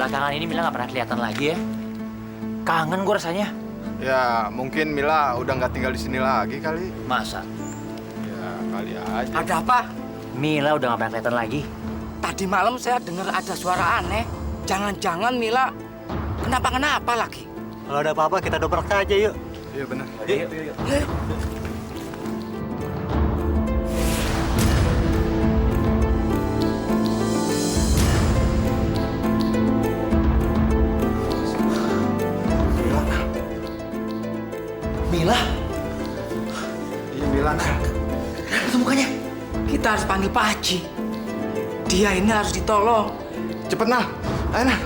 belakangan ini Mila nggak pernah kelihatan lagi ya. Kangen gue rasanya. Ya, mungkin Mila udah nggak tinggal di sini lagi kali. Masa? Ya, kali aja. Ada apa? Mila udah nggak pernah kelihatan lagi. Tadi malam saya dengar ada suara aneh. Jangan-jangan Mila kenapa-kenapa lagi? Kalau ada apa-apa kita dobrak saja yuk. Iya benar. Yuk. Mila? Iya Mila, nah. Kenapa tuh mukanya? Kita harus panggil Pak Haji. Dia ini harus ditolong. Cepet nah, ayo nah.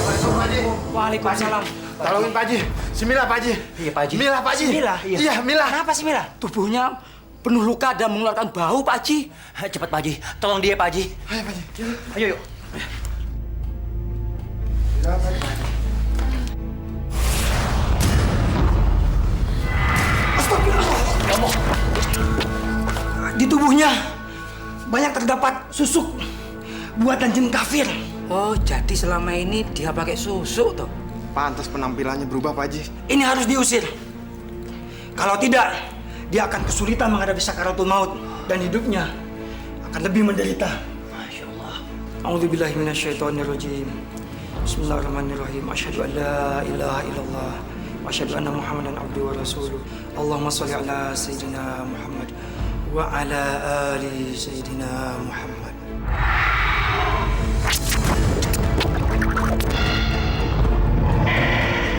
Assalamualaikum Pak Haji. Waalaikumsalam. Tolongin Pak Haji. Si Mila Pak Haji. Iya, Pak Haji. Mila Pak Haji. Si Mila, iya. Iya Mila. Kenapa sih Mila? Tubuhnya penuh luka dan mengeluarkan bau, Pak Haji. Cepat Pak Haji, tolong dia Pak Haji. Ayo Pak Haji. Ayo yuk. Di tubuhnya banyak terdapat susuk buatan jin kafir. Oh, jadi selama ini dia pakai susuk tuh. Pantas penampilannya berubah Pak Haji. Ini harus diusir. Kalau tidak, dia akan kesulitan menghadapi sakaratul maut dan hidupnya akan lebih menderita. Masya Allah. A'udzubillahi minasyaitonirrajim. Bismillahirrahmanirrahim. Asyhadu an la ilaha illallah wa asyhadu anna Muhammadan abduhu wa rasuluh. Allahumma shalli ala sayyidina Muhammad wa ala ali sayyidina Muhammad.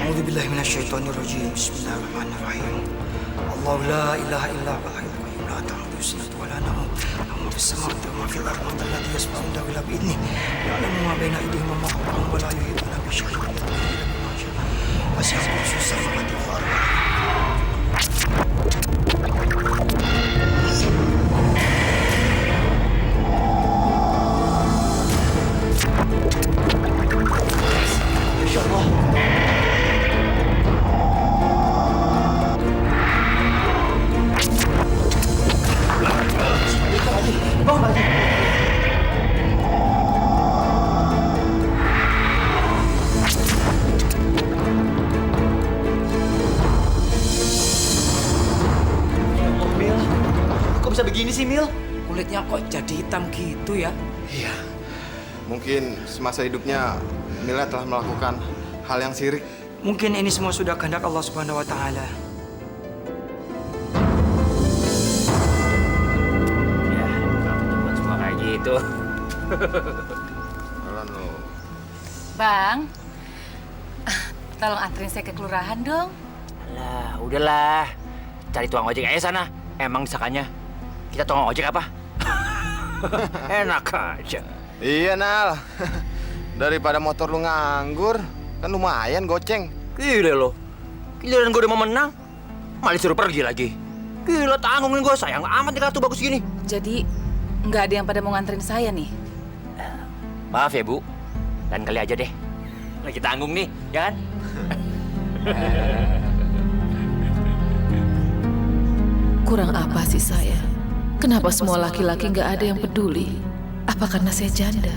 A'udzubillahi minasyaitonirrajim. Bismillahirrahmanirrahim. Allahu la ilaha illa huwal hayyul qayyum la ta'khudhuhu sinatun wa la nawm. Lahu ma fis samawati wa ma fil ardi. Man dhal ladzi yashfa'u 'indahu illa bi'idhnihi. Ya'lamu ma bayna aydihim wa ma khalfahum wa la yuhituna bi shay'in min 'ilmihi illa bima sha'a. Wasi'a kursiyuhu samawati wal ardi. Masya Allah. Bangun Pak Haji. Mil, kok bisa begini sih Mil? Kulitnya kok jadi hitam gitu ya? Iya. Mungkin semasa hidupnya Mila telah melakukan hal yang syirik. Mungkin ini semua sudah kehendak Allah Subhanahu wa taala. Ya, bukan semua kayak gitu. Halo. Bang, tolong anterin saya ke kelurahan dong. Lah, udahlah. Cari tukang ojek aja sana. Emang desakannya kita tukang ojek apa? Enak aja. Iya Nal. Daripada motor lu nganggur, kan lumayan goceng. Gila lo. Giliran gue udah mau menang, malah disuruh pergi lagi. Gila, tanggungin gue, sayang amat nih kartu bagus gini. Jadi, nggak ada yang pada mau nganterin saya nih. Maaf ya, Bu. Lain kali aja deh. Lagi tanggung nih, ya kan? Kurang apa sih saya? Kenapa semua laki-laki nggak ada yang peduli? Apa karena saya janda?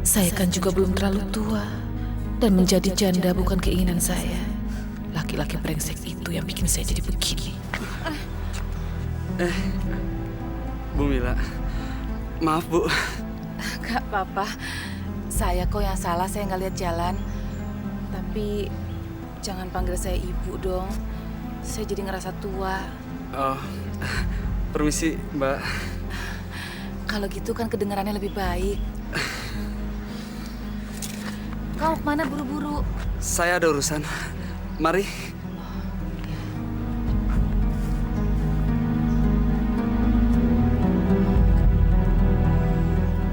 Saya kan juga belum terlalu tua. Dan menjadi janda bukan keinginan saya. Laki-laki brengsek itu yang bikin saya jadi begini. Bu Mila, maaf Bu. Gak apa-apa. Saya kok yang salah, saya nggak lihat jalan. Tapi jangan panggil saya ibu dong. Saya jadi ngerasa tua. Oh, permisi Mbak. Kalau gitu kan kedengarannya lebih baik. Kau kemana buru-buru? Saya ada urusan. Mari.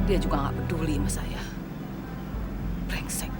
Dia juga nggak peduli sama saya. Brengsek.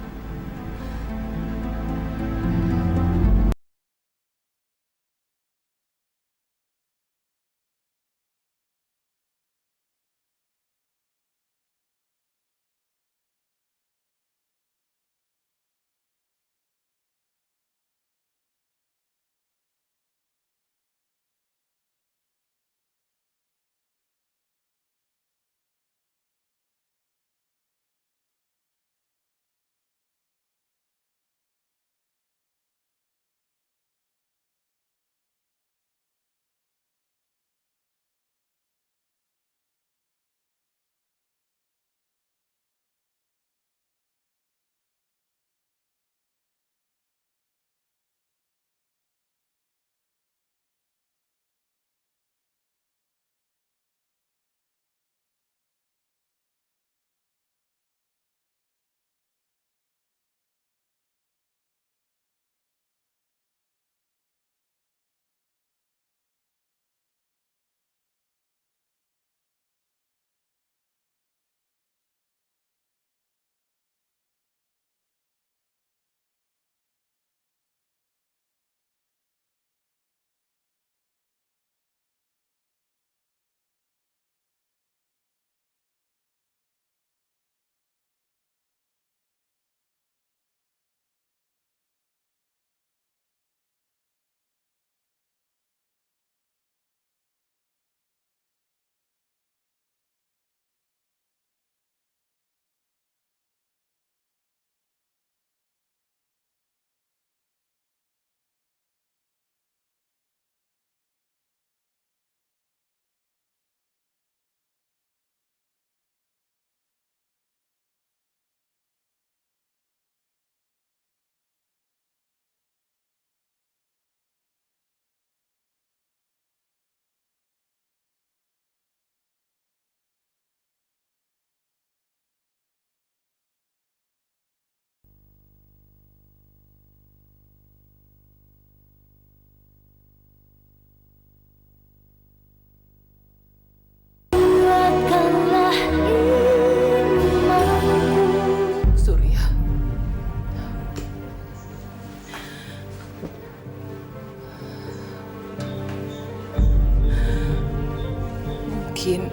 Mungkin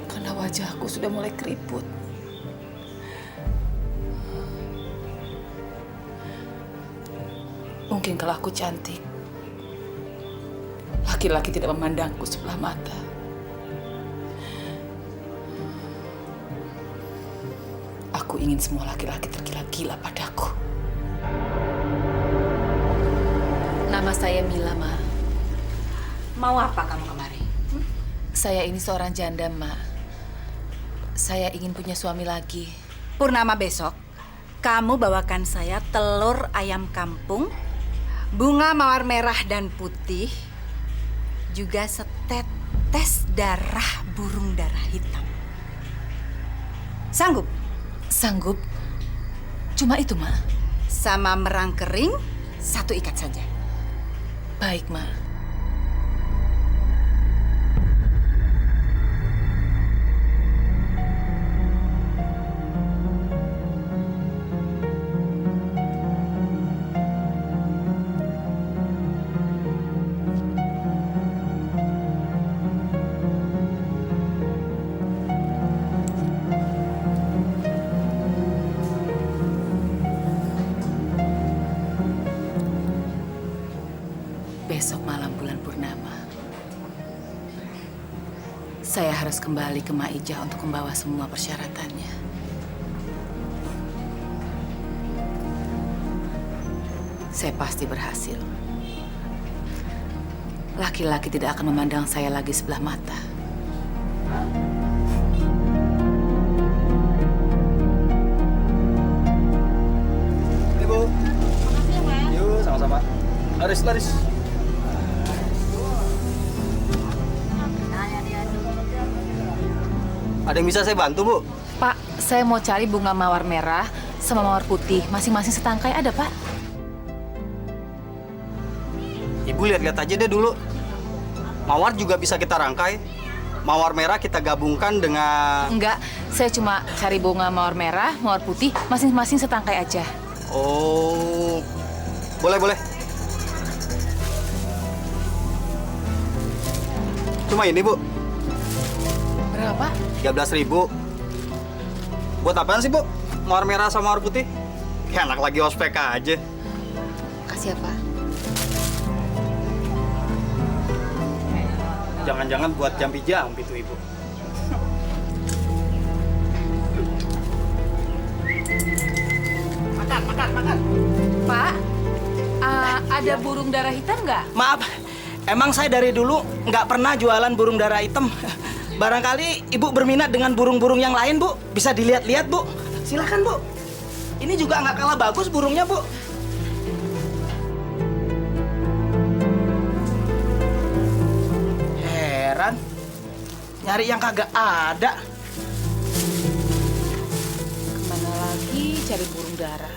karena wajahku sudah mulai keriput. Mungkin kalau aku cantik, laki-laki tidak memandangku sebelah mata. Aku ingin semua laki-laki tergila-gila padaku. Nama saya Mila, Ma. Mau apa kamu kemari? Saya ini seorang janda, Ma. Saya ingin punya suami lagi. Purnama besok, kamu bawakan saya telur ayam kampung, bunga mawar merah dan putih, juga setetes darah burung darah hitam. Sanggup? Sanggup? Cuma itu, Ma. Sama merang kering, 1 ikat saja. Baik, Ma. Besok malam bulan purnama, saya harus kembali ke Maijah untuk membawa semua persyaratannya. Saya pasti berhasil. Laki-laki tidak akan memandang saya lagi sebelah mata. Ibu. Yuk, sama-sama. Laris. Ada yang bisa saya bantu, Bu? Pak, saya mau cari bunga mawar merah sama mawar putih. Masing-masing setangkai ada, Pak? Ibu lihat-lihat aja deh dulu. Mawar juga bisa kita rangkai. Mawar merah kita gabungkan dengan... Enggak, saya cuma cari bunga mawar merah, mawar putih, masing-masing setangkai aja. Oh, boleh. Cuma ini, Bu. Berapa? 13.000. Buat apaan sih, Bu? Mawar merah sama mawar putih? Kayak anak lagi ospek aja. Kasih ya, Pak. Jangan-jangan buat jampi-jampi tuh, Ibu. Makan. Pak, ada burung darah hitam nggak? Maaf, emang saya dari dulu nggak pernah jualan burung darah hitam. Barangkali Ibu berminat dengan burung-burung yang lain, Bu. Bisa dilihat-lihat, Bu. Silakan, Bu. Ini juga nggak kalah bagus burungnya, Bu. Heran, nyari yang kagak ada. Kemana lagi cari burung darah?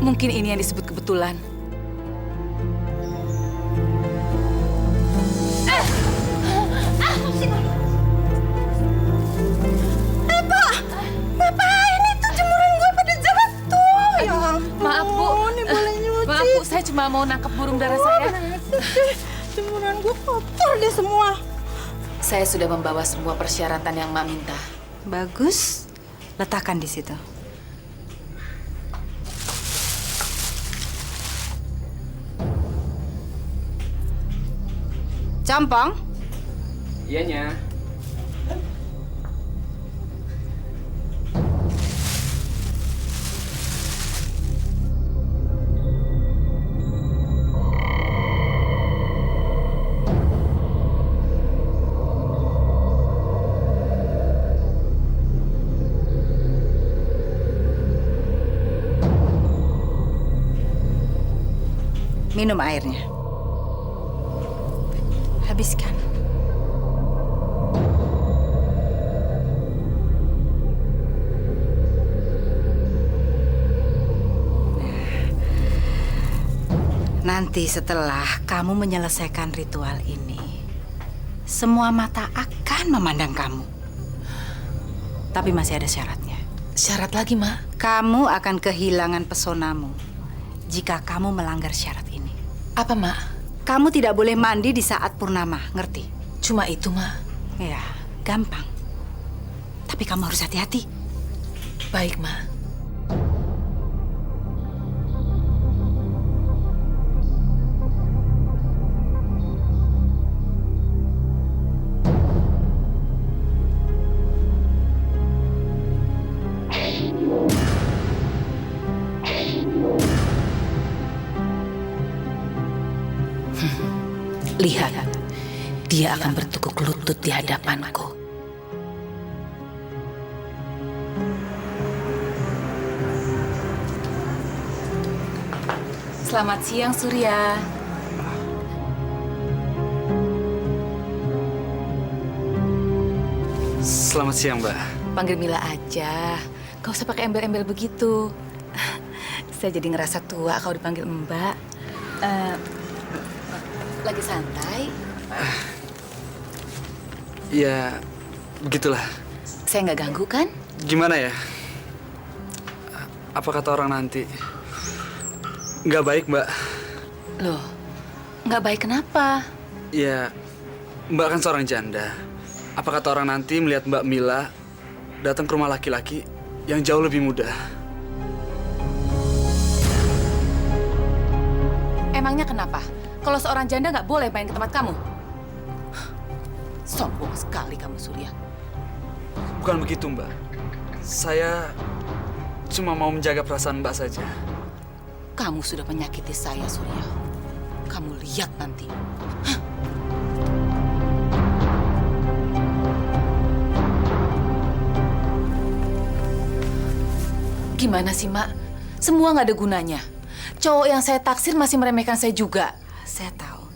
Mungkin ini yang disebut kebetulan. Maaf, Bu. Maaf, Bu. Saya cuma mau nangkep burung darah saya. Jemuran gue kotor deh semua. Saya sudah membawa semua persyaratan yang Mak minta. Bagus, letakkan di situ. Campong, Iyanya. minum airnya. Habiskan. Nanti setelah kamu menyelesaikan ritual ini, semua mata akan memandang kamu. Tapi masih ada syaratnya. Syarat lagi, Ma? Kamu akan kehilangan pesonamu jika kamu melanggar syarat ini. Apa, Ma? Kamu tidak boleh mandi di saat purnama, ngerti? Cuma itu, Ma. Ya, gampang. Tapi kamu harus hati-hati. Baik, Ma. Lihat, dia akan bertekuk lutut di hadapanku. Selamat siang, Surya. Selamat siang, Mbak. Panggil Mila aja. Gak usah pakai embel-embel begitu. Saya jadi ngerasa tua kalau dipanggil Mbak. Lagi santai? Ya, begitulah. Saya nggak ganggu kan? Gimana ya? Apa kata orang nanti? Nggak baik, Mbak. Loh, nggak baik kenapa? Ya, Mbak kan seorang janda. Apa kata orang nanti melihat Mbak Mila datang ke rumah laki-laki yang jauh lebih muda? Emangnya kenapa? Kalau seorang janda nggak boleh main ke tempat kamu? Sombong sekali kamu, Surya. Bukan begitu, Mbak. Saya cuma mau menjaga perasaan Mbak saja. Kamu sudah menyakiti saya, Surya. Kamu lihat nanti. Gimana sih, Mak? Semua nggak ada gunanya. Cowok yang saya taksir masih meremehkan saya juga. Saya tahu.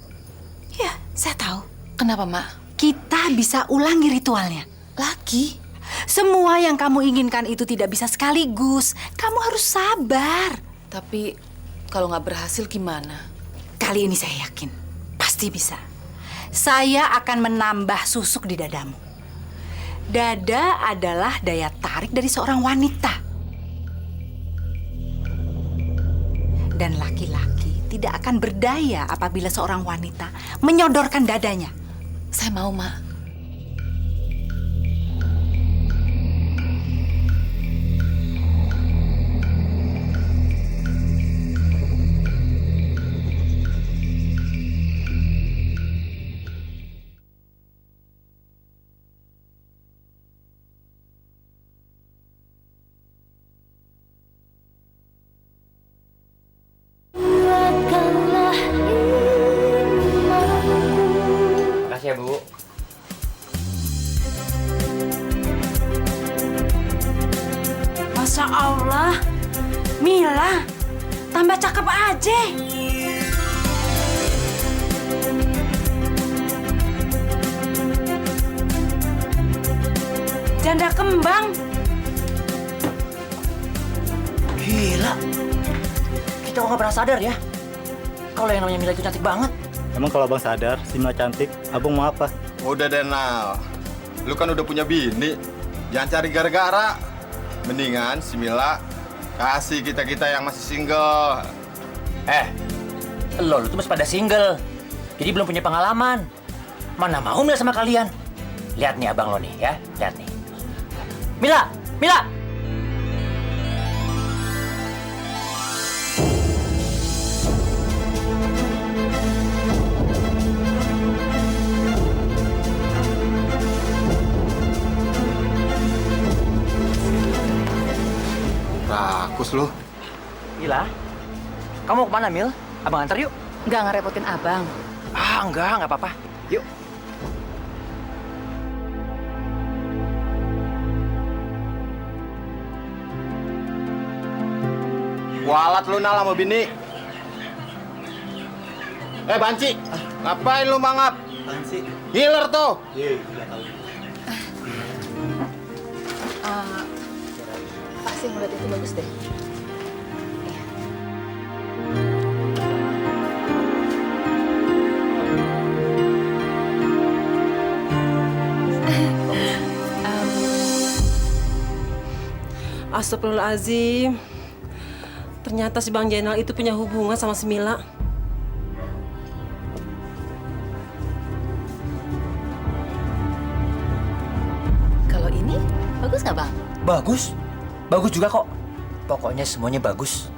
Ya, saya tahu. Kenapa, Mak? Kita bisa ulangi ritualnya. Lagi? Semua yang kamu inginkan itu tidak bisa sekaligus. Kamu harus sabar. Tapi kalau nggak berhasil gimana? Kali ini saya yakin. Pasti bisa. Saya akan menambah susuk di dadamu. Dada adalah daya tarik dari seorang wanita. Dan laki-laki tidak akan berdaya apabila seorang wanita menyodorkan dadanya. Saya mau, Mak. Makasih ya, Bu. Masya Allah, Mila, tambah cakep aja. Janda kembang. Gila. Kita kok nggak pernah sadar ya? Kalau yang namanya Mila itu cantik banget. Emang kalau abang sadar, si Mila cantik, abang mau apa? Udah deh, Nal. Lu kan udah punya bini. Jangan cari gara-gara. Mendingan si Mila kasih kita-kita yang masih single. Lu tuh masih pada single. Jadi belum punya pengalaman. Mana mau Mila sama kalian? Lihat nih abang lo nih ya, lihat nih. Mila, Mila. Rakus lu. Mila, kamu mau kemana, Mil? Abang antar yuk. Nggak ngerepotin abang. Enggak apa-apa. Yuk. Walat lu, Nal, sama bini. Banci. Ngapain lu mangap? Banci. Ngiler tuh. Iya, tidak tahu. Pasti ngeliat itu bagus deh. Astagfirullahaladzim. Ternyata si Bang Jainal itu punya hubungan sama si Mila. Kalau ini bagus nggak Bang? Bagus. Bagus juga kok. Pokoknya semuanya bagus.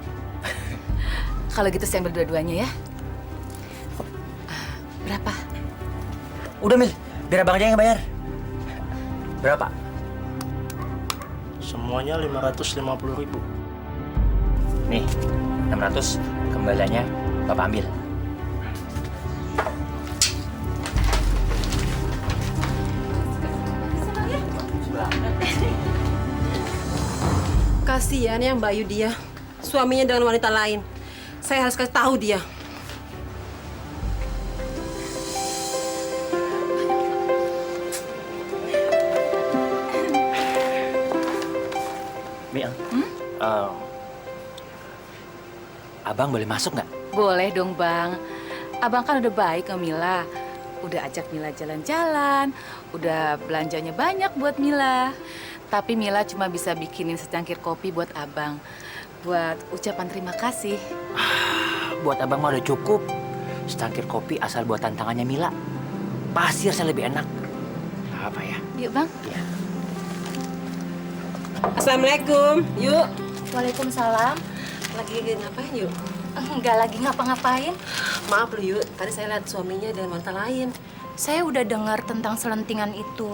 Kalau gitu saya ambil dua-duanya ya. Berapa? Udah Mil, biar abang aja yang bayar. Berapa? Semuanya 550.000. Nih, 600. Kembaliannya Bapak ambil. Kasihan ya Mbak Ayu dia. Suaminya dengan wanita lain. Saya harus kasih tahu dia. Mil, abang boleh masuk nggak? Boleh dong Bang. Abang kan udah baik ke Mila. Udah ajak Mila jalan-jalan. Udah belanjanya banyak buat Mila. Tapi Mila cuma bisa bikinin secangkir kopi buat abang. Buat ucapan terima kasih. Buat abang mah udah cukup. Secangkir kopi asal buat tantangannya Mila. Pasti rasanya lebih enak. Apa ya? Yuk Bang. Ya. Assalamualaikum. Yuk. Waalaikumsalam. Lagi ngapain yuk? Enggak lagi ngapa-ngapain. Maaf lu yuk. Tadi saya lihat suaminya dengan wanita lain. Saya udah dengar tentang selentingan itu.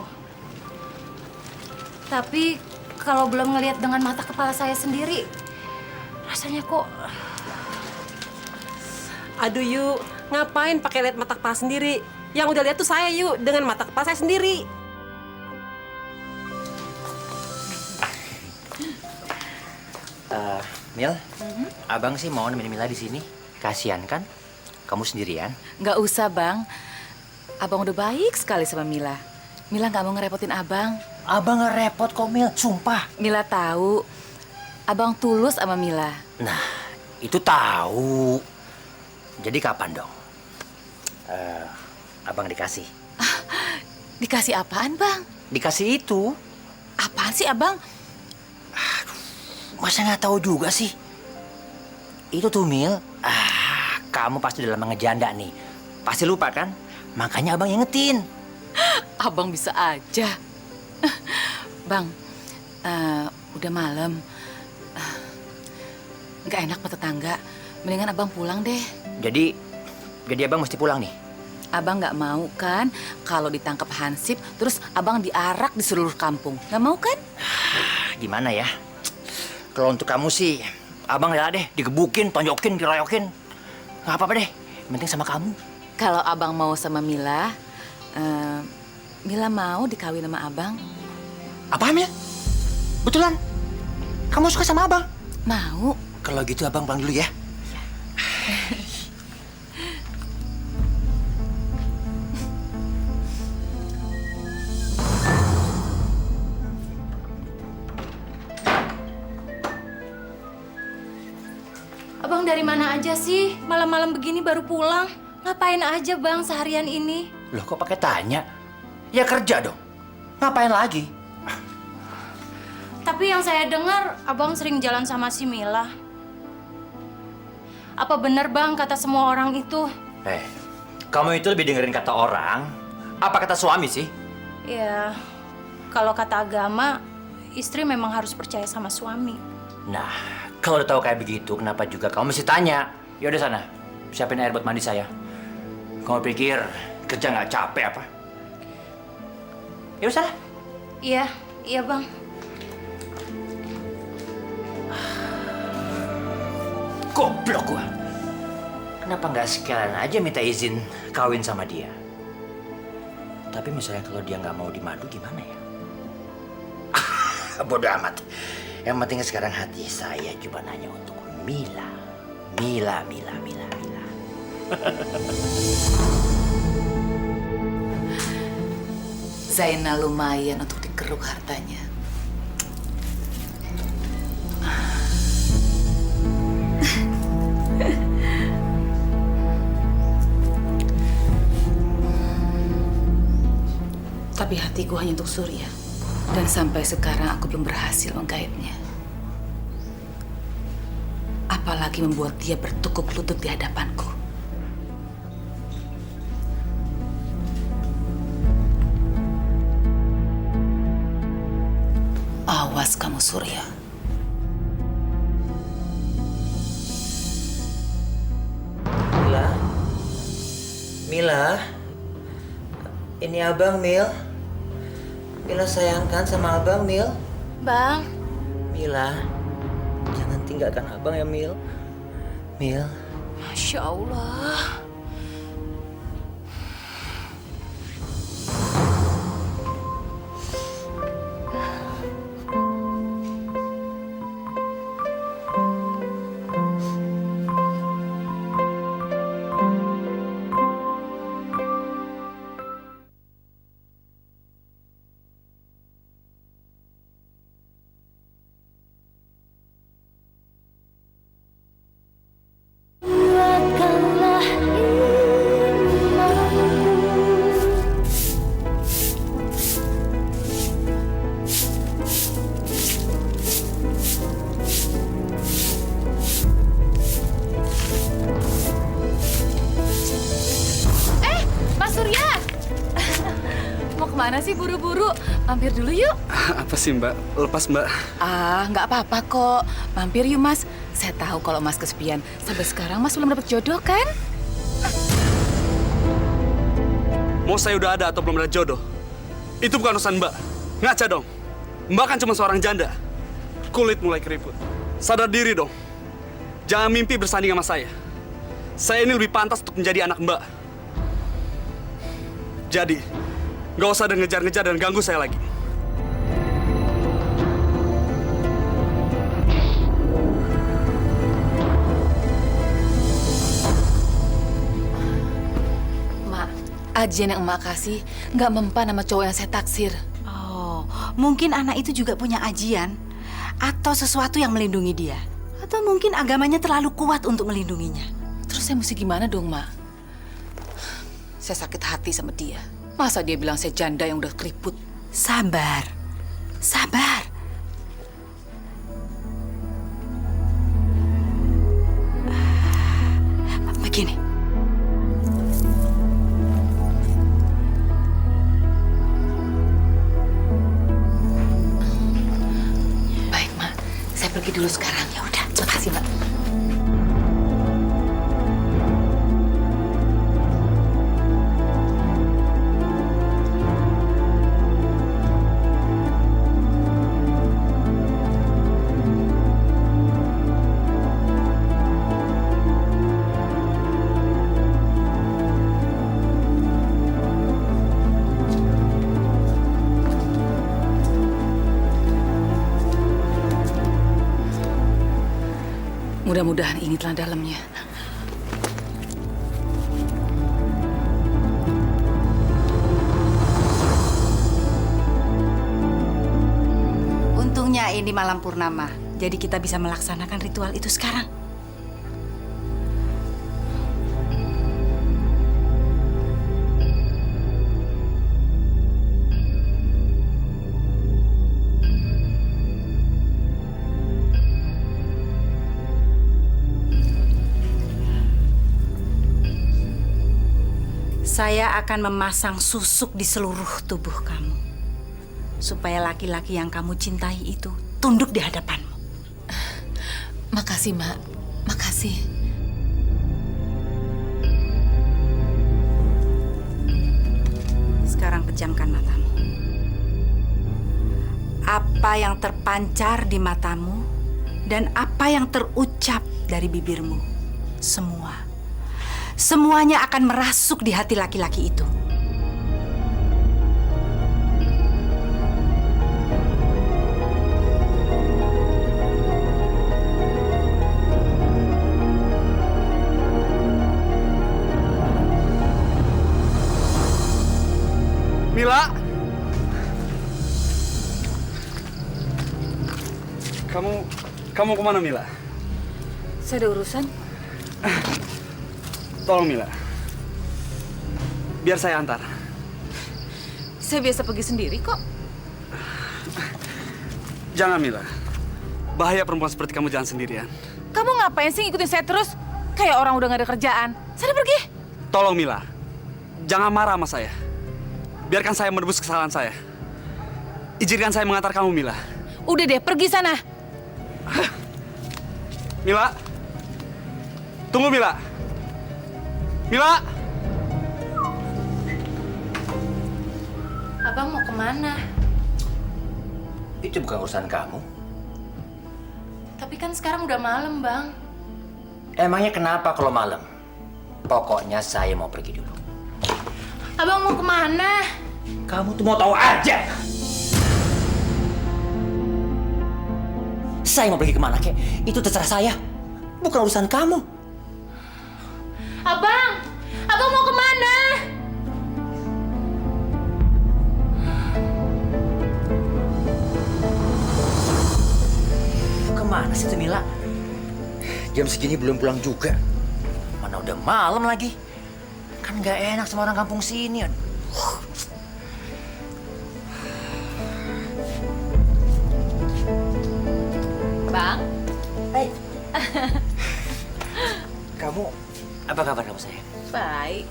Tapi kalau belum ngelihat dengan mata kepala saya sendiri, rasanya kok... Aduh yuk, ngapain pakai lihat mata kepala sendiri? Yang udah lihat tuh saya yuk, dengan mata kepala saya sendiri. Mil, abang sih mau nemenin Mila di sini. Kasian kan? Kamu sendirian. Nggak usah, Bang. Abang udah baik sekali sama Mila. Mila nggak mau ngerepotin abang. Abang nggak repot kok, Mil. Sumpah. Mila tahu. Abang tulus sama Mila. Nah, itu tahu. Jadi kapan dong? Abang dikasih. Dikasih apaan, Bang? Dikasih itu. Apaan sih, Abang? Masa nggak tahu juga sih? Itu tuh, Mil. Kamu pasti udah lama ngejanda nih. Pasti lupa kan? Makanya abang ingetin. Abang bisa aja. Bang, udah malam. Nggak enak sama tetangga. Mendingan abang pulang deh. Jadi abang mesti pulang nih? Abang nggak mau kan kalau ditangkap Hansip, terus abang diarak di seluruh kampung. Nggak mau kan? Gimana ya? Kalau untuk kamu sih, abang rela deh digebukin, tonjokin, diroyokin. Nggak apa-apa deh, yang penting sama kamu. Kalau abang mau sama Mila, Mila mau dikawin sama abang. Apa, Mil? Betulan? Kamu suka sama abang? Mau. Kalau gitu abang pulang dulu ya. Abang dari mana aja sih? Malam-malam begini baru pulang. Ngapain aja bang seharian ini? Loh kok pakai tanya? Ya kerja dong. Ngapain lagi? Tapi yang saya dengar, abang sering jalan sama si Mila. Apa benar bang kata semua orang itu? Kamu itu lebih dengerin kata orang, apa kata suami sih? Ya, kalau kata agama, istri memang harus percaya sama suami. Nah, kalau udah tahu kayak begitu, kenapa juga kamu mesti tanya? Ya udah sana, siapin air buat mandi saya. Kamu pikir kerja nggak capek apa? Ya udah sana. Iya bang. Goblok gua. Kenapa nggak sekalian aja minta izin kawin sama dia? Tapi misalnya kalau dia nggak mau di madu gimana ya? Bodoh amat. Yang penting sekarang hati saya cuma nanya untuk Mila. Mila. Zainal lumayan untuk dikeruk hartanya. Tapi hatiku hanya untuk Surya. Dan sampai sekarang aku belum berhasil menggaibnya. apalagi membuat dia bertukuk lutut di hadapanku. Awas kamu, Surya. Mila? Mila? Ini abang, Mil. Mila sayangkan sama abang, Mil. Bang. Mila, jangan tinggalkan abang ya, Mil. Mil. Masya Allah. Mana sih buru-buru? Mampir dulu yuk. Apa sih Mbak? Lepas Mbak. Nggak apa-apa kok. Mampir yuk Mas. Saya tahu kalau Mas kesepian. Sampai sekarang Mas belum dapat jodoh kan? Mau saya udah ada atau belum ada jodoh? Itu bukan urusan Mbak. Ngaca dong. Mbak kan cuma seorang janda. Kulit mulai keriput. Sadar diri dong. Jangan mimpi bersanding sama saya. Saya ini lebih pantas untuk menjadi anak Mbak. Jadi, nggak usah ada ngejar-ngejar dan ganggu saya lagi. Mak, ajian yang emak kasih nggak mempan sama cowok yang saya taksir. Oh, mungkin anak itu juga punya ajian atau sesuatu yang melindungi dia. Atau mungkin agamanya terlalu kuat untuk melindunginya. Terus saya mesti gimana dong, Mak? Saya sakit hati sama dia. Masa dia bilang saya janda yang udah keriput? Sabar. Sabar. Begini. Baik, Mak. Saya pergi dulu sekarang. Ya udah, makasih, Mak. Mudah-mudahan ini telah dalamnya. Untungnya ini malam purnama, jadi kita bisa melaksanakan ritual itu sekarang. Saya akan memasang susuk di seluruh tubuh kamu. Supaya laki-laki yang kamu cintai itu tunduk di hadapanmu. Makasih, Mak. Makasih. Sekarang pejamkan matamu. Apa yang terpancar di matamu dan apa yang terucap dari bibirmu, semuanya akan merasuk di hati laki-laki itu. Mila! Kamu kemana, Mila? Saya ada urusan. Tolong, Mila. Biar saya antar. Saya biasa pergi sendiri kok. Jangan, Mila. Bahaya perempuan seperti kamu jangan sendirian. Kamu ngapain sih ngikutin saya terus? Kayak orang udah gak ada kerjaan. Sana pergi. Tolong Mila, jangan marah sama saya. Biarkan saya menebus kesalahan saya. Izinkan saya mengantar kamu, Mila. Udah deh, pergi sana. Mila, tunggu Mila. Mila! Abang mau kemana? Itu bukan urusan kamu. Tapi kan sekarang udah malam, Bang. Emangnya kenapa kalau malam? Pokoknya saya mau pergi dulu. Abang mau kemana? Kamu tuh mau tahu aja. Saya mau pergi kemana, kek? Itu terserah saya. Bukan urusan kamu. Abang! Abang mau kemana? Kemana sih tuh Mila? Jam segini belum pulang juga. Mana udah malam lagi. Kan nggak enak sama orang kampung sini. Bang. Hai. Kamu, apa kabar kamu sayang? Baik.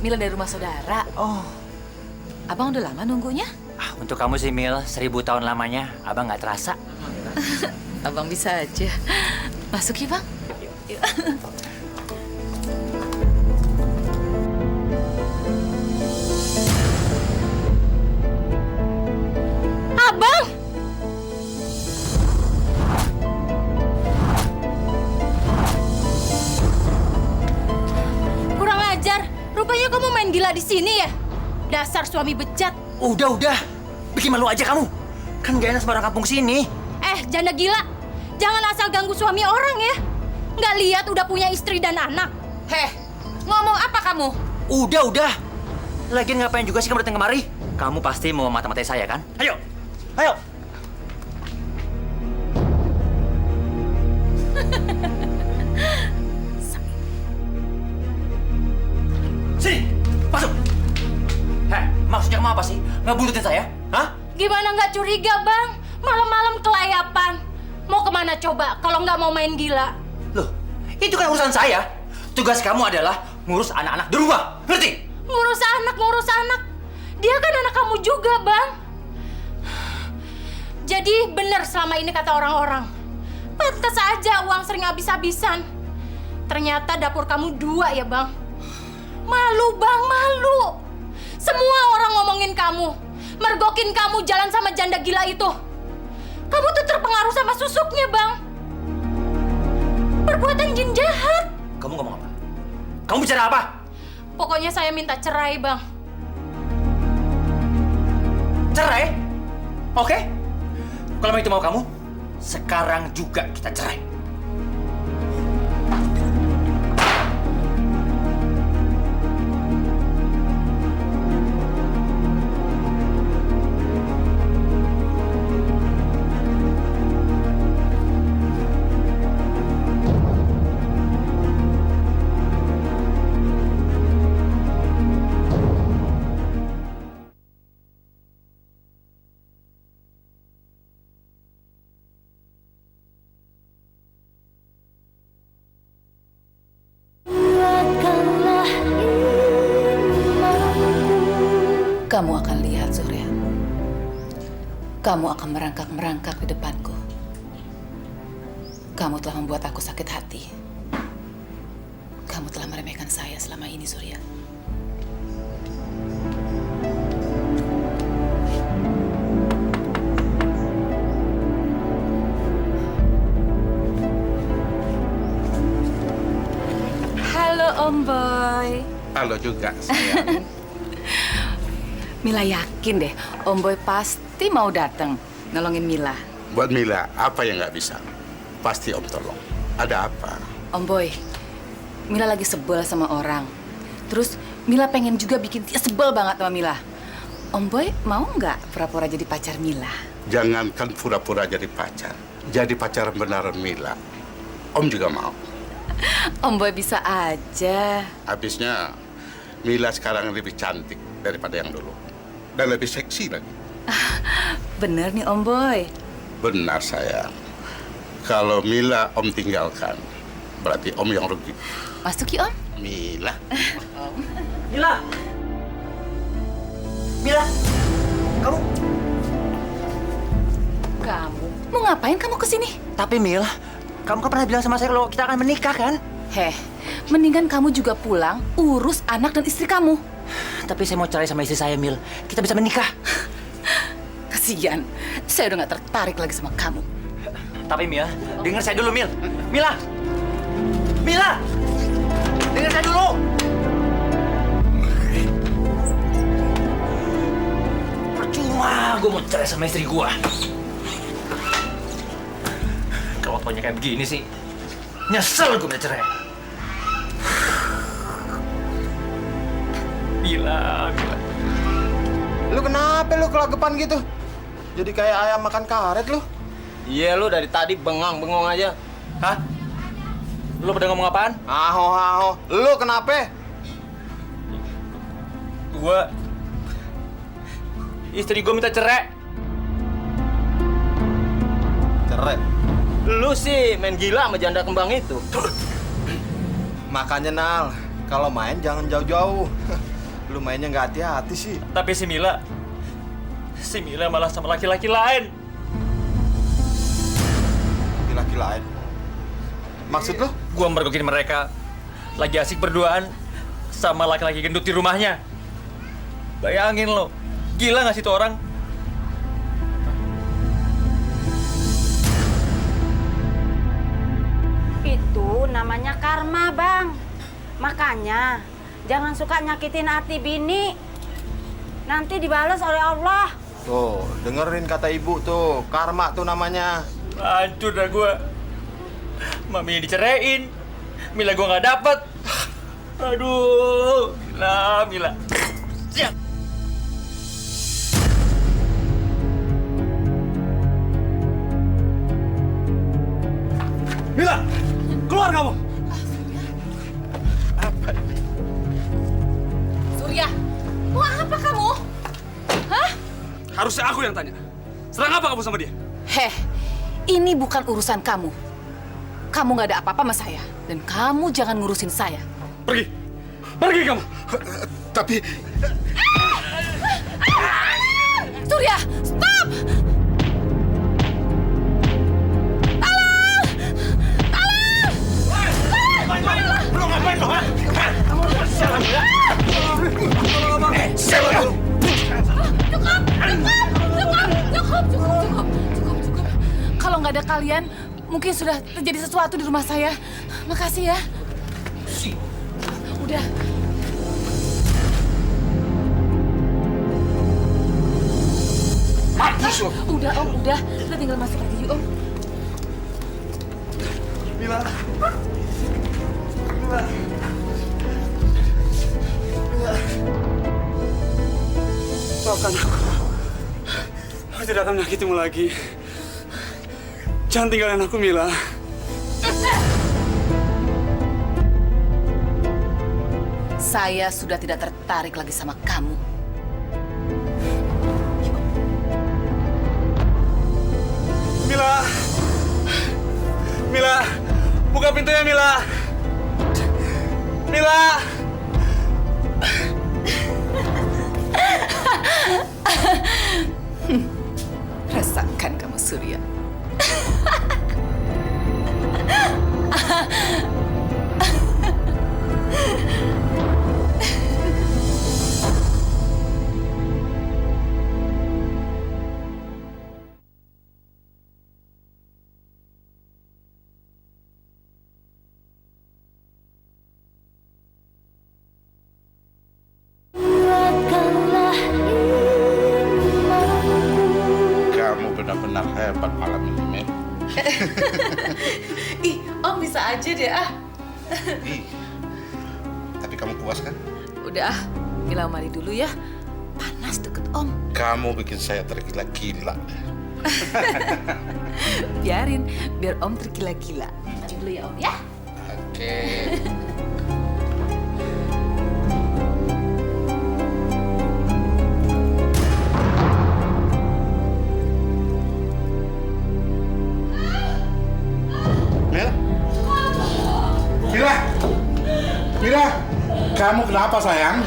Mila dari rumah saudara. Oh. Abang udah lama nunggunya? Untuk kamu sih Mil, 1000 tahun lamanya. Abang nggak terasa. Abang bisa aja. Masuk ya, Bang? Yuk. Abang! Kurang ajar. Rupanya kamu main gila di sini ya? Dasar suami bejat. Udah. Bikin malu aja kamu. Kan nggak enak sama orang kampung sini. Janda gila. Jangan asal ganggu suami orang ya. Nggak lihat udah punya istri dan anak. Heh, ngomong apa kamu? Udah. Lagian ngapain juga sih kamu datang kemari? Kamu pasti mau mata-matai saya kan? Ayo. Sini, masuk. Maksudnya kamu apa sih? Ngebuntutin saya? Hah? Gimana nggak curiga, Bang? Malam-malam kelayapan. Mau kemana coba kalau nggak mau main gila? Loh, itu kan urusan saya. Tugas kamu adalah ngurus anak-anak di rumah. Ngerti? Ngurus anak. Dia kan anak kamu juga, Bang. Jadi benar selama ini kata orang-orang. Pantas aja uang sering habis-habisan. Ternyata dapur kamu 2 ya, Bang. Malu, Bang, malu. Semua orang ngomongin kamu. Mergokin kamu jalan sama janda gila itu. Kamu tuh terpengaruh sama susuknya, Bang. Perbuatan jin jahat. Kamu ngomong apa? Kamu bicara apa? Pokoknya saya minta cerai, Bang. Cerai? Oke. Kalau itu mau kamu, sekarang juga kita cerai. Kamu akan lihat, Surya. Kamu akan merangkak-merangkak di depanku. Kamu telah membuat aku sakit hati. Kamu telah meremehkan saya selama ini, Surya. Halo, Om Boy. Halo juga, sayang. Mila yakin deh, Om Boy pasti mau datang nolongin Mila. Buat Mila, apa yang nggak bisa? Pasti Om tolong. Ada apa? Om Boy, Mila lagi sebel sama orang. Terus Mila pengen juga bikin dia sebel banget sama Mila. Om Boy mau nggak pura-pura jadi pacar Mila? Jangankan pura-pura jadi pacar. Jadi pacar beneran Mila. Om juga mau. Om Boy bisa aja. Habisnya, Mila sekarang lebih cantik daripada yang dulu. Dan lebih seksi lagi. Bener nih Om Boy. Benar, sayang. Kalau Mila Om tinggalkan, berarti Om yang rugi. Masuk yuk, Om. Mila. Mila! Mila! Kamu... Kamu mau ngapain kamu kesini? Tapi Mil, kamu kan pernah bilang sama saya kalau kita akan menikah kan? Heh, mendingan kamu juga pulang urus anak dan istri kamu. Tapi saya mau cerai sama istri saya, Mil. Kita bisa menikah. Kasian, saya udah gak tertarik lagi sama kamu. Tapi Mil, dengar saya dulu, Mil. Mila! Mila! Dengar saya dulu! Percuma gue mau cerai sama istri gue. Kalau taunya kayak begini sih, nyesel gue minta cerai. Mila. Lu kenapa lu kelagepan gitu? Jadi kayak ayam makan karet lu. Iya, lu dari tadi bengong aja. Hah? Lu pada ngomong apaan? Aho. Lu kenapa? Istri gue minta cerai. Cerai? Lu sih main gila sama janda kembang itu. Makanya Nal, kalau main jangan jauh-jauh. Lu mainnya nggak hati-hati sih. Tapi si Mila malah sama laki-laki lain. Laki lain? Maksud lu? Gua mergokin mereka lagi asik berduaan sama laki-laki gendut di rumahnya. Bayangin lo, gila nggak sih tuh orang? Itu namanya karma, Bang. Makanya jangan suka nyakitin hati bini. Nanti dibalas oleh Allah. Tuh, dengerin kata ibu tuh. Karma tuh namanya. Hancur dah gua. Mami diceraiin. Mila gua nggak dapet. Aduh, Mila. Siap. Mila! Keluar kamu! Surya, mau apa kamu? Hah? Harusnya aku yang tanya. Serang apa kamu sama dia? Heh, ini bukan urusan kamu. Kamu nggak ada apa-apa sama saya. Dan kamu jangan ngurusin saya. Pergi! Pergi kamu! Tapi... Surya, stop! Lu ngapain lo, ha? Cukup. Kalau nggak ada kalian, mungkin sudah terjadi sesuatu di rumah saya. Makasih ya. Udah. Udah, Om, udah. Kita tinggal masuk aja yuk, Om. Mila. Maafkan aku. Aku tidak akan menyakitimu lagi. Jangan tinggalin aku, Mila. Saya sudah tidak tertarik lagi sama kamu. Mila! Mila! Buka pintunya, Mila! Mila! Rasakan kamu, Surya. Kamu benar-benar hebat malam ini, Mel. Ih, Om bisa aja deh, ah. Ih, tapi kamu puas kan? Udah, Mila mandi dulu ya. Panas deket Om. Kamu bikin saya tergila-gila. Biarin, biar Om tergila-gila. Mandi dulu ya, Om ya. Oke. Kamu kenapa sayang?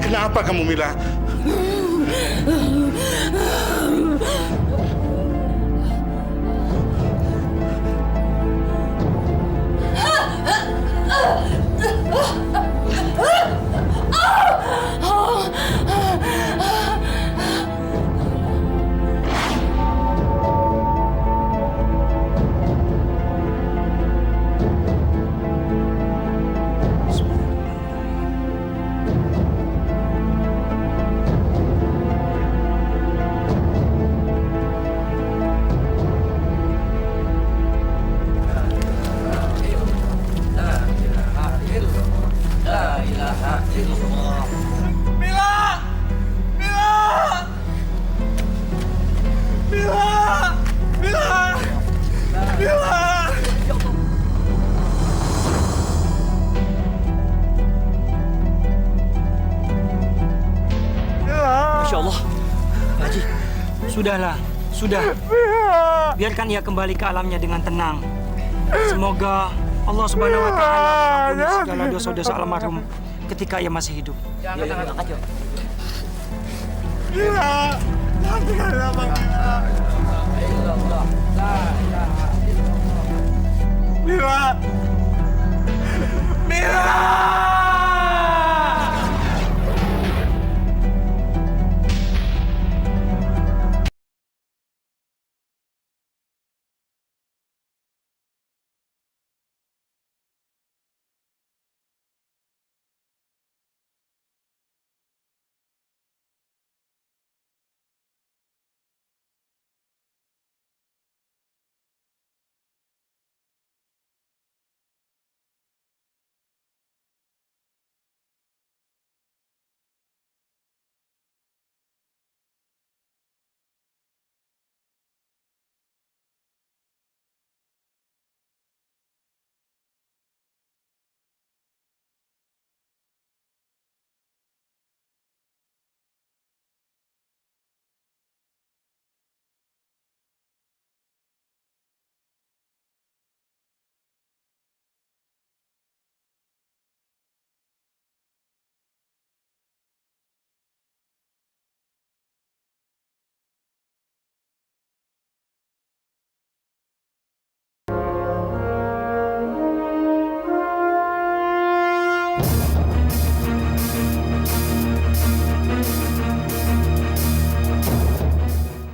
Kenapa kamu, Mila? Masya Allah. Pak Haji, sudahlah, sudah. Biarkan ia kembali ke alamnya dengan tenang. Semoga Allah Subhanahu wa Ta'ala mengampuni segala dosa-dosa almarhum ketika ia masih hidup. Jangan kacau. Mila, Mila! Mila!